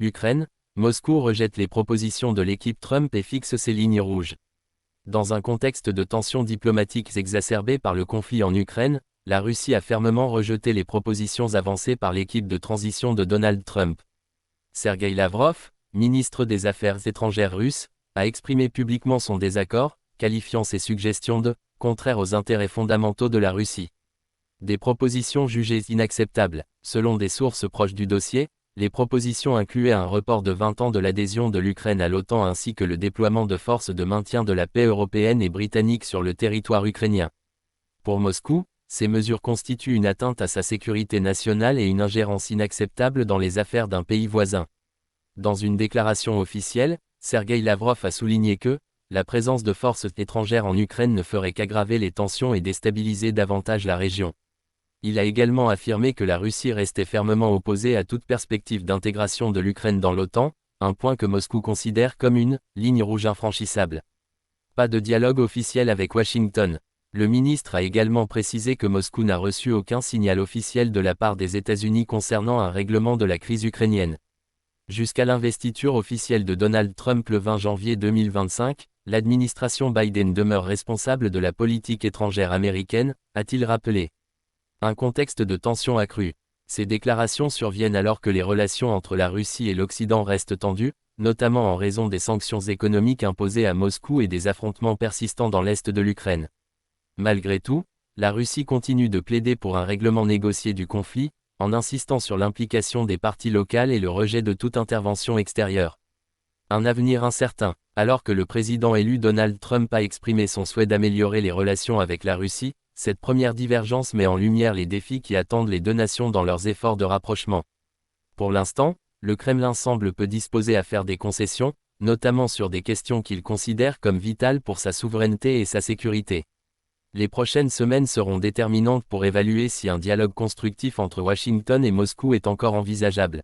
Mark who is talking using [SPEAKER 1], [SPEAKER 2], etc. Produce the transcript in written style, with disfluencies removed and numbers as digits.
[SPEAKER 1] Ukraine, Moscou rejette les propositions de l'équipe Trump et fixe ses lignes rouges. Dans un contexte de tensions diplomatiques exacerbées par le conflit en Ukraine, la Russie a fermement rejeté les propositions avancées par l'équipe de transition de Donald Trump. Sergueï Lavrov, ministre des Affaires étrangères russe, a exprimé publiquement son désaccord, qualifiant ces suggestions de « contraires aux intérêts fondamentaux de la Russie ». Des propositions jugées inacceptables. Selon des sources proches du dossier, les propositions incluaient un report de 20 ans de l'adhésion de l'Ukraine à l'OTAN ainsi que le déploiement de forces de maintien de la paix européennes et britanniques sur le territoire ukrainien. Pour Moscou, ces mesures constituent une atteinte à sa sécurité nationale et une ingérence inacceptable dans les affaires d'un pays voisin. Dans une déclaration officielle, Sergueï Lavrov a souligné que la présence de forces étrangères en Ukraine ne ferait qu'aggraver les tensions et déstabiliser davantage la région. Il a également affirmé que la Russie restait fermement opposée à toute perspective d'intégration de l'Ukraine dans l'OTAN, un point que Moscou considère comme une « ligne rouge infranchissable ». Pas de dialogue officiel avec Washington. Le ministre a également précisé que Moscou n'a reçu aucun signal officiel de la part des États-Unis concernant un règlement de la crise ukrainienne. Jusqu'à l'investiture officielle de Donald Trump le 20 janvier 2025, l'administration Biden demeure responsable de la politique étrangère américaine, a-t-il rappelé. Un contexte de tension accrue. Ces déclarations surviennent alors que les relations entre la Russie et l'Occident restent tendues, notamment en raison des sanctions économiques imposées à Moscou et des affrontements persistants dans l'est de l'Ukraine. Malgré tout, la Russie continue de plaider pour un règlement négocié du conflit, en insistant sur l'implication des parties locales et le rejet de toute intervention extérieure. Un avenir incertain. Alors que le président élu Donald Trump a exprimé son souhait d'améliorer les relations avec la Russie, cette première divergence met en lumière les défis qui attendent les deux nations dans leurs efforts de rapprochement. Pour l'instant, le Kremlin semble peu disposé à faire des concessions, notamment sur des questions qu'il considère comme vitales pour sa souveraineté et sa sécurité. Les prochaines semaines seront déterminantes pour évaluer si un dialogue constructif entre Washington et Moscou est encore envisageable.